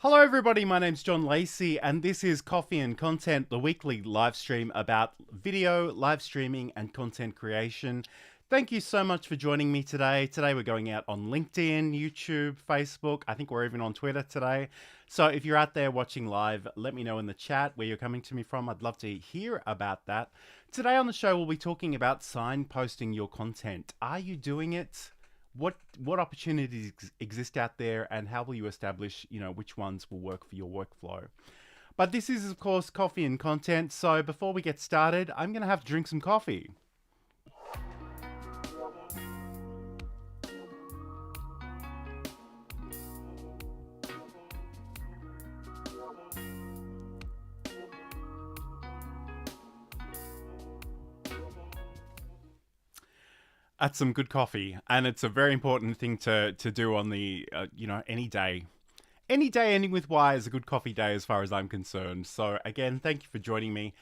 Hello everybody, my name's John Lacey and this is Coffee and Content, the weekly live stream about video, live streaming and content creation. Thank you so much for joining me today. Today we're going out on LinkedIn, YouTube, Facebook. I think we're even on Twitter today. So if you're out there watching live, let me know in the chat where you're coming to me from. I'd love to hear about that. Today on the show, we'll be talking about signposting your content. Are you doing it? What opportunities exist out there, and how will you establish, which ones will work for your workflow? But this is, of course, Coffee and Content. So before we get started, I'm going to have to drink some coffee. That's some good coffee, and it's a very important thing to do on the any day. Any day ending with Y is a good coffee day as far as I'm concerned. So again, thank you for joining me.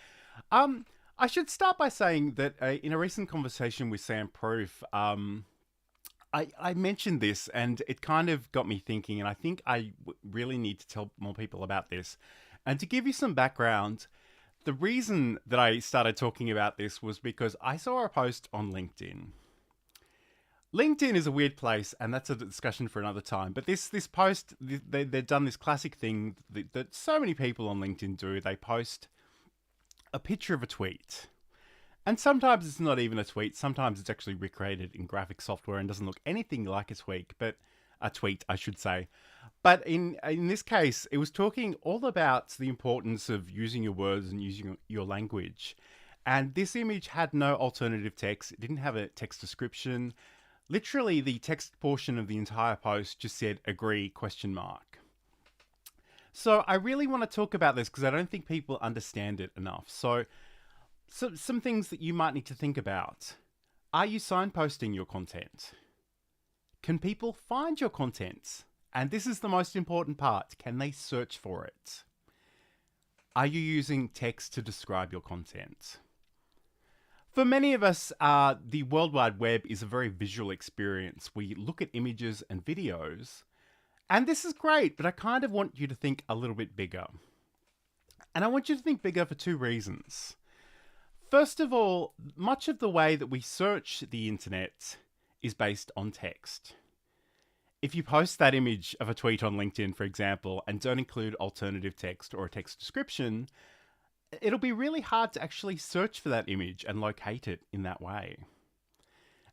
I should start by saying that in a recent conversation with Sam Proof, I mentioned this and it kind of got me thinking, and I think I really need to tell more people about this. And to give you some background, the reason that I started talking about this was because I saw a post on LinkedIn. LinkedIn is a weird place, and that's a discussion for another time. But this post, they've done this classic thing that so many people on LinkedIn do. They post a picture of a tweet. And sometimes it's not even a tweet. Sometimes it's actually recreated in graphic software and doesn't look anything like a tweet, I should say. But in this case, it was talking all about the importance of using your words and using your language. And this image had no alternative text. It didn't have a text description. Literally, the text portion of the entire post just said agree ? So I really want to talk about this because I don't think people understand it enough. So some things that you might need to think about. Are you signposting your content? Can people find your content? And this is the most important part. Can they search for it? Are you using text to describe your content? For many of us, the World Wide Web is a very visual experience. We look at images and videos, and this is great, but I kind of want you to think a little bit bigger. And I want you to think bigger for two reasons. First of all, much of the way that we search the internet is based on text. If you post that image of a tweet on LinkedIn, for example, and don't include alternative text or a text description, it'll be really hard to actually search for that image and locate it in that way.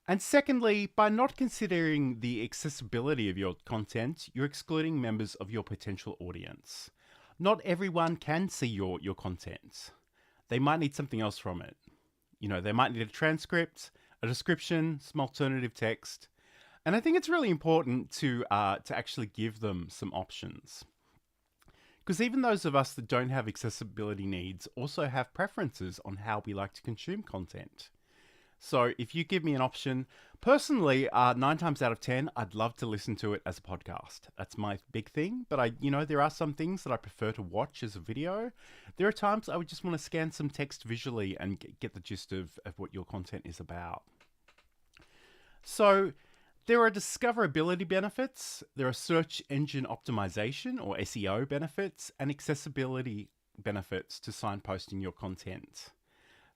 And secondly, by not considering the accessibility of your content, you're excluding members of your potential audience. Not everyone can see your content. They might need something else from it. They might need a transcript, a description, some alternative text. And I think it's really important to actually give them some options. Because even those of us that don't have accessibility needs also have preferences on how we like to consume content. So if you give me an option, personally, 9 times out of 10, I'd love to listen to it as a podcast. That's my big thing. But there are some things that I prefer to watch as a video. There are times I would just want to scan some text visually and get the gist of what your content is about. So there are discoverability benefits, there are search engine optimization or SEO benefits, and accessibility benefits to signposting your content.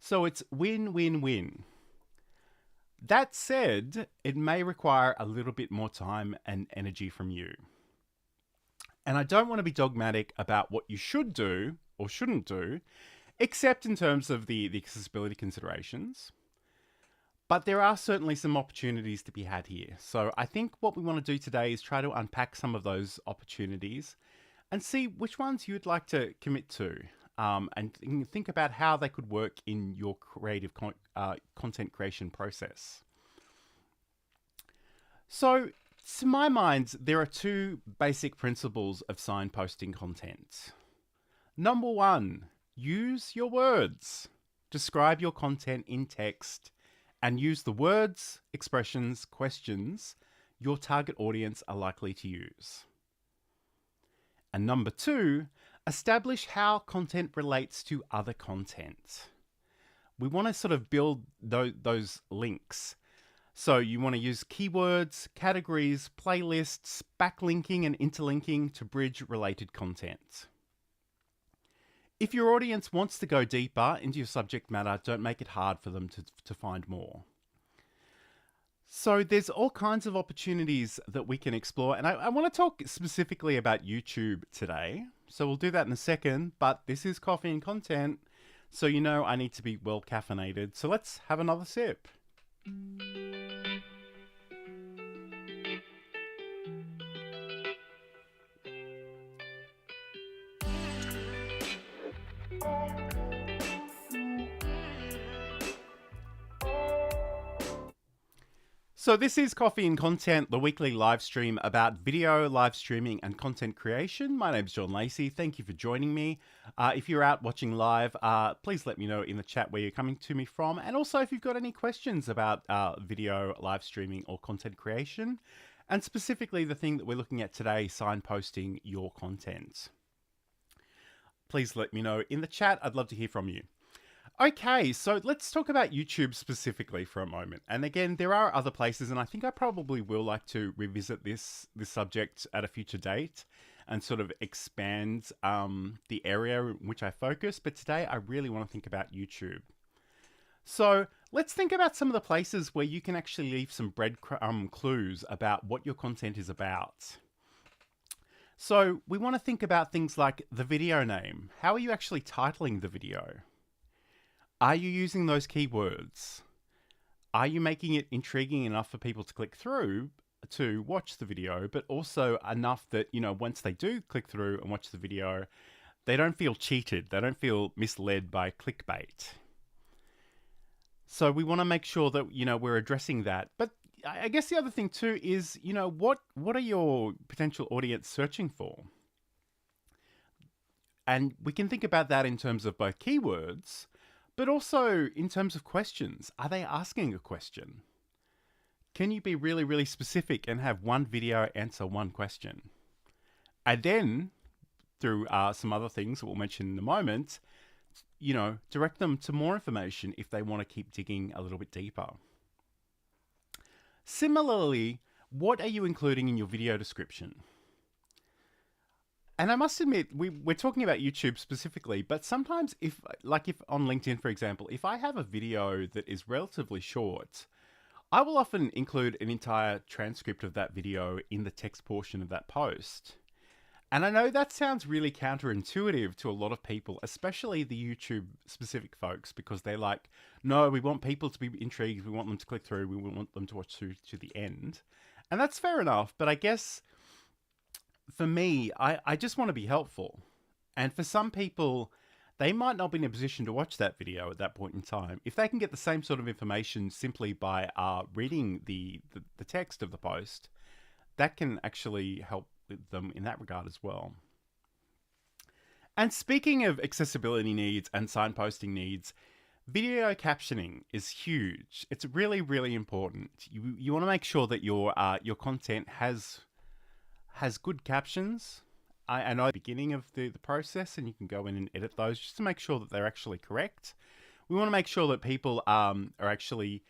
So it's win-win-win. That said, it may require a little bit more time and energy from you. And I don't want to be dogmatic about what you should do or shouldn't do, except in terms of the accessibility considerations. But there are certainly some opportunities to be had here. So I think what we want to do today is try to unpack some of those opportunities and see which ones you'd like to commit to, and think about how they could work in your creative content creation process. So to my mind, there are two basic principles of signposting content. Number one, use your words. Describe your content in text and use the words, expressions, questions your target audience are likely to use. And number two, establish how content relates to other content. We want to sort of build those links. So you want to use keywords, categories, playlists, backlinking and interlinking to bridge related content. If your audience wants to go deeper into your subject matter, don't make it hard for them to find more. So there's all kinds of opportunities that we can explore. And I want to talk specifically about YouTube today. So we'll do that in a second, but this is Coffee and Content. So you know I need to be well caffeinated. So let's have another sip. So this is Coffee and Content, the weekly live stream about video, live streaming and content creation. My name's John Lacey. Thank you for joining me. If you're out watching live, please let me know in the chat where you're coming to me from. And also if you've got any questions about video, live streaming or content creation, and specifically the thing that we're looking at today, signposting your content. Please let me know in the chat. I'd love to hear from you. Okay, so let's talk about YouTube specifically for a moment. And again, there are other places, and I think I probably will like to revisit this subject at a future date and sort of expand the area in which I focus. But today, I really want to think about YouTube. So let's think about some of the places where you can actually leave some clues about what your content is about. So we want to think about things like the video name. How are you actually titling the video? Are you using those keywords? Are you making it intriguing enough for people to click through to watch the video, but also enough that, you know, once they do click through and watch the video, they don't feel cheated. They don't feel misled by clickbait. So we want to make sure that, you know, we're addressing that. But I guess the other thing too is, you know, what are your potential audience searching for? And we can think about that in terms of both keywords, but also in terms of questions. Are they asking a question? Can you be really, really specific and have one video answer one question? And then, through some other things that we'll mention in a moment, you know, direct them to more information if they want to keep digging a little bit deeper. Similarly, what are you including in your video description? And I must admit, we're talking about YouTube specifically, but sometimes if on LinkedIn, for example, if I have a video that is relatively short, I will often include an entire transcript of that video in the text portion of that post. And I know that sounds really counterintuitive to a lot of people, especially the YouTube specific folks, because they're like, no, we want people to be intrigued. We want them to click through. We want them to watch through to the end. And that's fair enough. But I guess for me, I just want to be helpful. And for some people, they might not be in a position to watch that video at that point in time. If they can get the same sort of information simply by reading the text of the post, that can actually help them in that regard as well. And speaking of accessibility needs and signposting needs, video captioning is huge. It's really, really important. You want to make sure that your content has good captions. I know at the beginning of the process, and you can go in and edit those just to make sure that they're actually correct. We want to make sure that people are actually,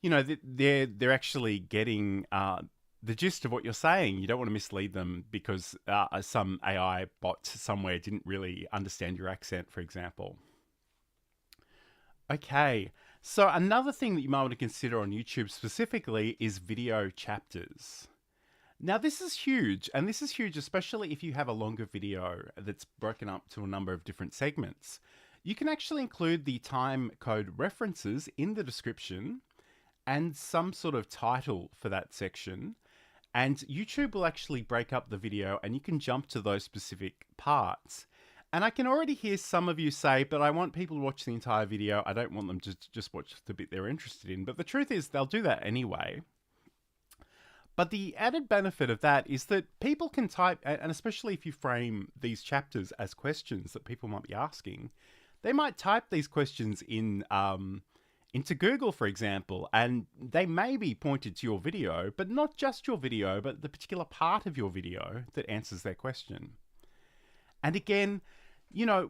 you know, they're actually getting the gist of what you're saying. You don't want to mislead them because some AI bot somewhere didn't really understand your accent, for example. Okay, so another thing that you might want to consider on YouTube specifically is video chapters. Now this is huge, and this is huge especially if you have a longer video that's broken up to a number of different segments. You can actually include the time code references in the description and some sort of title for that section, and YouTube will actually break up the video and you can jump to those specific parts. And I can already hear some of you say, but I want people to watch the entire video. I don't want them to just watch the bit they're interested in. But the truth is they'll do that anyway. But the added benefit of that is that people can type, and especially if you frame these chapters as questions that people might be asking, they might type these questions in into Google, for example, and they may be pointed to your video, but not just your video, but the particular part of your video that answers their question. And again, you know,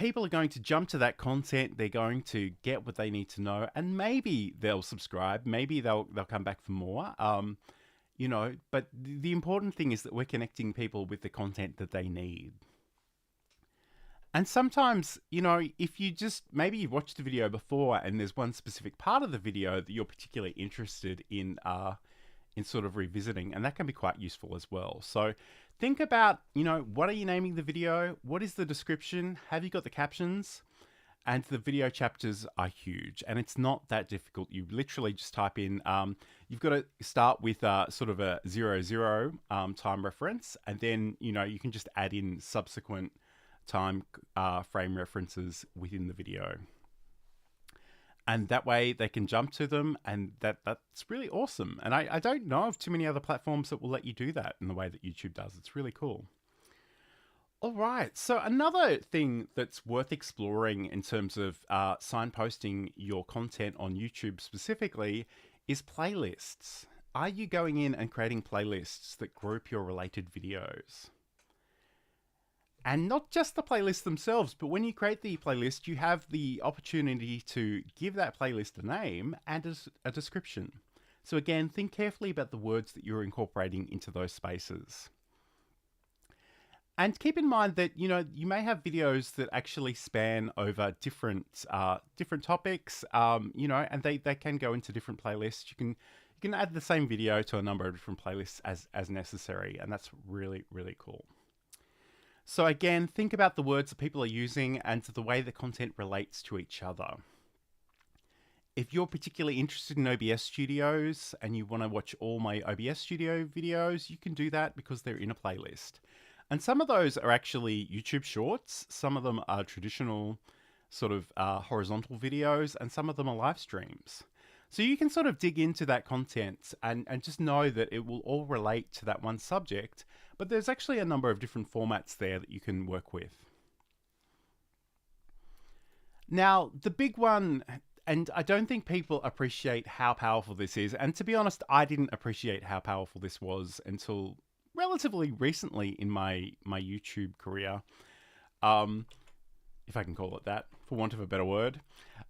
people are going to jump to that content. They're going to get what they need to know, and maybe they'll subscribe. Maybe they'll come back for more. You know, but the important thing is that we're connecting people with the content that they need. And sometimes, you know, if you just, maybe you've watched the video before and there's one specific part of the video that you're particularly interested in sort of revisiting, and that can be quite useful as well. So think about, you know, what are you naming the video? What is the description? Have you got the captions? And the video chapters are huge, and it's not that difficult. You literally just type in, you've got to start with sort of a 00 time reference, and then, you know, you can just add in subsequent time frame references within the video. And that way they can jump to them, and that's really awesome. And I don't know of too many other platforms that will let you do that in the way that YouTube does. It's really cool. All right, so another thing that's worth exploring in terms of signposting your content on YouTube specifically is playlists. Are you going in and creating playlists that group your related videos? And not just the playlists themselves, but when you create the playlist, you have the opportunity to give that playlist a name and a description. So again, think carefully about the words that you're incorporating into those spaces. And keep in mind that, you know, you may have videos that actually span over different topics, you know, and they can go into different playlists. You can add the same video to a number of different playlists as necessary, and that's really, really cool. So again, think about the words that people are using and the way the content relates to each other. If you're particularly interested in OBS studios and you want to watch all my OBS studio videos, you can do that because they're in a playlist. And some of those are actually YouTube shorts. Some of them are traditional sort of horizontal videos, and some of them are live streams. So you can sort of dig into that content and just know that it will all relate to that one subject, but there's actually a number of different formats there that you can work with. Now, the big one, and I don't think people appreciate how powerful this is, and to be honest, I didn't appreciate how powerful this was until relatively recently in my YouTube career, if I can call it that, for want of a better word.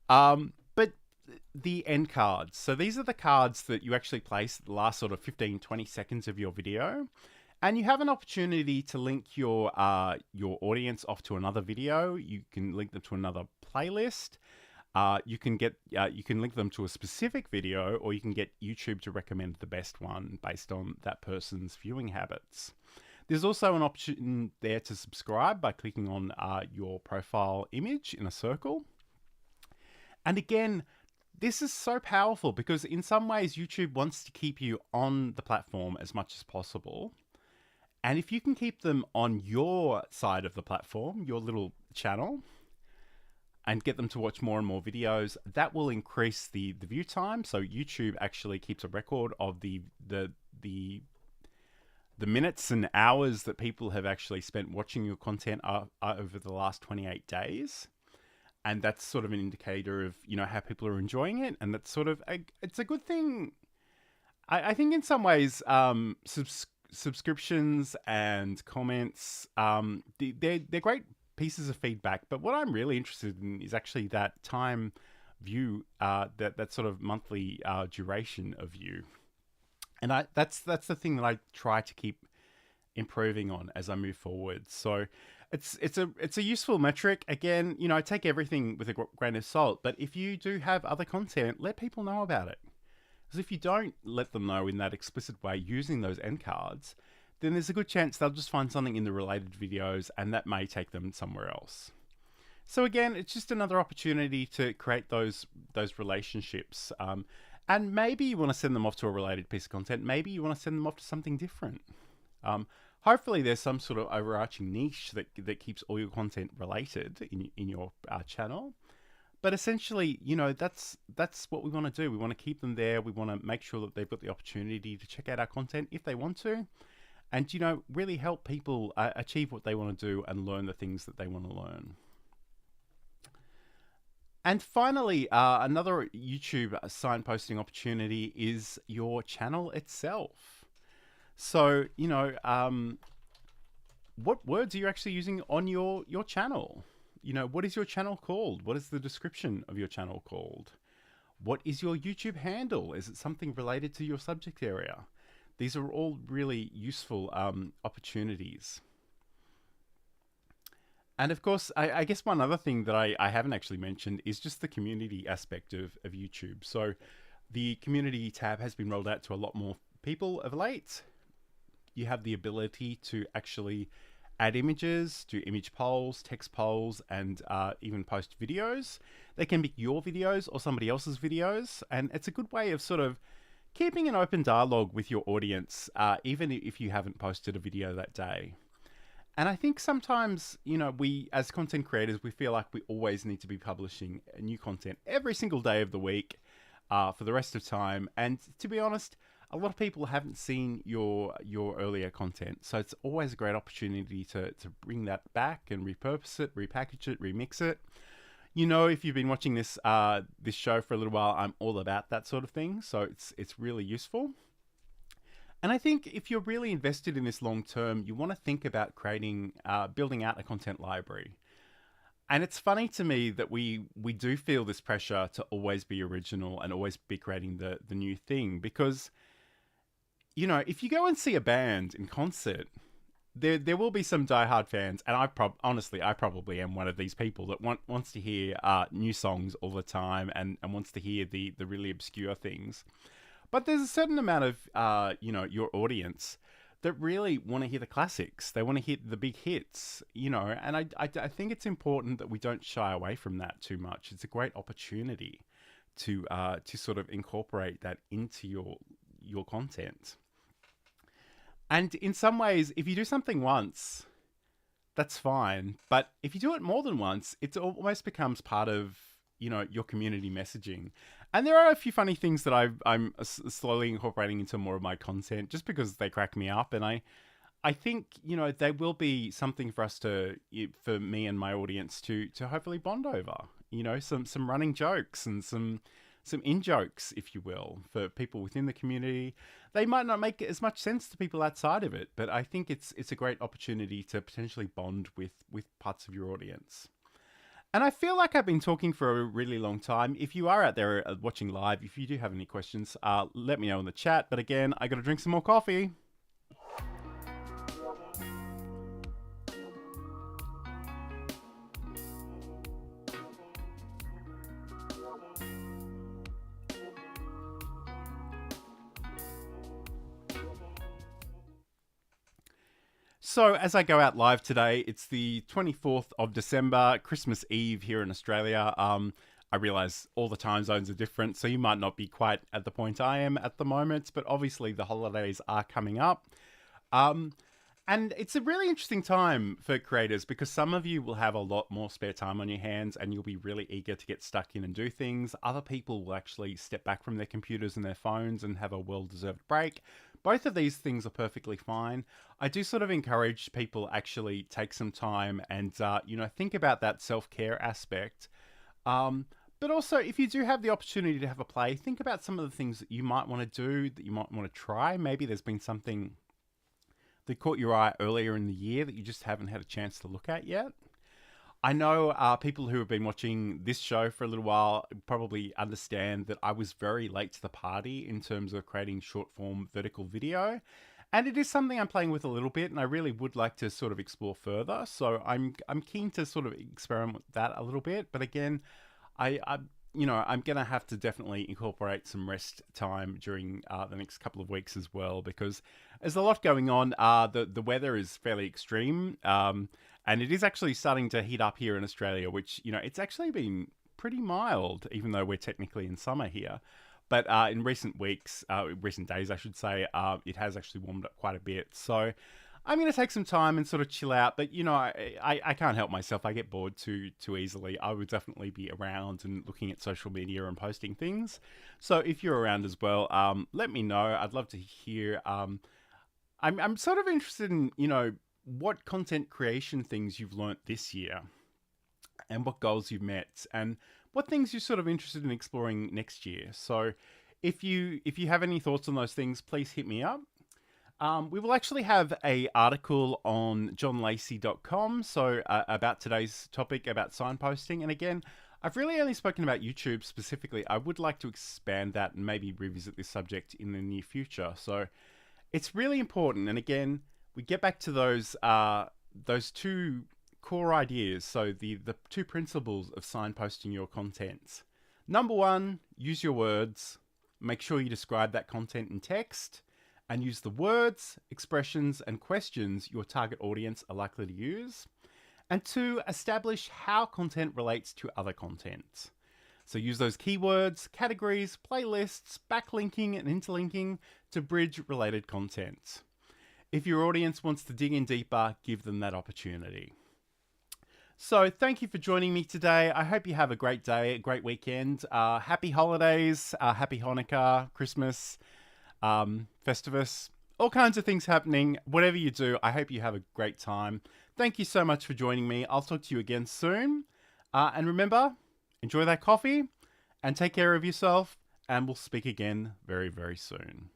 But the end cards. So these are the cards that you actually place at the last sort of 15-20 seconds of your video. And you have an opportunity to link your audience off to another video. You can link them to another playlist. You can link them to a specific video, or you can get YouTube to recommend the best one based on that person's viewing habits. There's also an option there to subscribe by clicking on your profile image in a circle. And again, this is so powerful because in some ways YouTube wants to keep you on the platform as much as possible. And if you can keep them on your side of the platform, your little channel, and get them to watch more and more videos, that will increase the view time. So YouTube actually keeps a record of the minutes and hours that people have actually spent watching your content over the last 28 days. And that's sort of an indicator of, you know, how people are enjoying it. And that's sort of, it's a good thing. I think in some ways, subscriptions and comments, they're great pieces of feedback, but what I'm really interested in is actually that time view, that sort of monthly duration of view, and that's the thing that I try to keep improving on as I move forward. So it's a useful metric. Again, you know, I take everything with a grain of salt, but if you do have other content, let people know about it. Because if you don't let them know in that explicit way using those end cards, then there's a good chance they'll just find something in the related videos, and that may take them somewhere else. So again, it's just another opportunity to create those relationships. And maybe you want to send them off to a related piece of content. Maybe you want to send them off to something different. Hopefully there's some sort of overarching niche that keeps all your content related in your channel. But essentially, you know, that's what we want to do. We want to keep them there. We want to make sure that they've got the opportunity to check out our content if they want to. And, you know, really help people achieve what they want to do and learn the things that they want to learn. And finally, another YouTube signposting opportunity is your channel itself. So, you know, what words are you actually using on your channel? What is your channel called? What is the description of your channel called? What is your YouTube handle? Is it something related to your subject area? These are all really useful opportunities. And of course, I guess one other thing that I haven't actually mentioned is just the community aspect of YouTube. So the community tab has been rolled out to a lot more people of late. You have the ability to actually add images, do image polls, text polls, and even post videos. They can be your videos or somebody else's videos. And it's a good way of sort of keeping an open dialogue with your audience, even if you haven't posted a video that day. And I think sometimes, we as content creators, we feel like we always need to be publishing new content every single day of the week for the rest of time. And to be honest, a lot of people haven't seen your earlier content. So it's always a great opportunity to bring that back and repurpose it, repackage it, remix it. If you've been watching this show for a little while, I'm all about that sort of thing. So it's really useful. And I think if you're really invested in this long term, you want to think about building out a content library. And it's funny to me that we do feel this pressure to always be original and always be creating the new thing. Because, if you go and see a band in concert, there will be some diehard fans. And honestly, I probably am one of these people that wants to hear new songs all the time and wants to hear the really obscure things. But there's a certain amount of, your audience that really want to hear the classics. They want to hear the big hits, and I think it's important that we don't shy away from that too much. It's a great opportunity to sort of incorporate that into your content. And in some ways, if you do something once, that's fine. But if you do it more than once, it almost becomes part of, your community messaging. And there are a few funny things that I'm slowly incorporating into more of my content just because they crack me up. And I think, they will be something for for me and my audience to hopefully bond over, some running jokes and some in-jokes, if you will, for people within the community. They might not make as much sense to people outside of it, but I think it's a great opportunity to potentially bond with parts of your audience. And I feel like I've been talking for a really long time. If you are out there watching live, if you do have any questions, let me know in the chat. But again, I got to drink some more coffee. So as I go out live today, it's the 24th of December, Christmas Eve here in Australia. I realize all the time zones are different, so you might not be quite at the point I am at the moment, but obviously the holidays are coming up. And it's a really interesting time for creators because some of you will have a lot more spare time on your hands and you'll be really eager to get stuck in and do things. Other people will actually step back from their computers and their phones and have a well-deserved break. Both of these things are perfectly fine. I do sort of encourage people actually take some time and, think about that self-care aspect. But also, if you do have the opportunity to have a play, think about some of the things that you might want to do, that you might want to try. Maybe there's been something that caught your eye earlier in the year that you just haven't had a chance to look at yet. I know people who have been watching this show for a little while probably understand that I was very late to the party in terms of creating short form vertical video. And it is something I'm playing with a little bit and I really would like to sort of explore further. So I'm keen to sort of experiment with that a little bit. But again, I'm going to have to definitely incorporate some rest time during the next couple of weeks as well, because there's a lot going on. The weather is fairly extreme. And it is actually starting to heat up here in Australia, which, it's actually been pretty mild, even though we're technically in summer here. But in recent days, I should say, it has actually warmed up quite a bit. So I'm going to take some time and sort of chill out. But, I can't help myself. I get bored too easily. I would definitely be around and looking at social media and posting things. So if you're around as well, let me know. I'd love to hear. I'm sort of interested in, what content creation things you've learnt this year and what goals you've met and what things you're sort of interested in exploring next year. So if you have any thoughts on those things, please hit me up. We will actually have a article on johnlacey.com, so about today's topic about signposting. And again, I've really only spoken about YouTube specifically. I would like to expand that and maybe revisit this subject in the near future. So it's really important. And again, we get back to those two core ideas. So the two principles of signposting your content. Number one, use your words. Make sure you describe that content in text and use the words, expressions, and questions your target audience are likely to use. And two, establish how content relates to other content. So use those keywords, categories, playlists, backlinking, and interlinking to bridge related content. If your audience wants to dig in deeper, give them that opportunity. So thank you for joining me today. I hope you have a great day, a great weekend. Happy holidays, happy Hanukkah, Christmas, Festivus, all kinds of things happening. Whatever you do, I hope you have a great time. Thank you so much for joining me. I'll talk to you again soon. And remember, enjoy that coffee and take care of yourself. And we'll speak again very, very soon.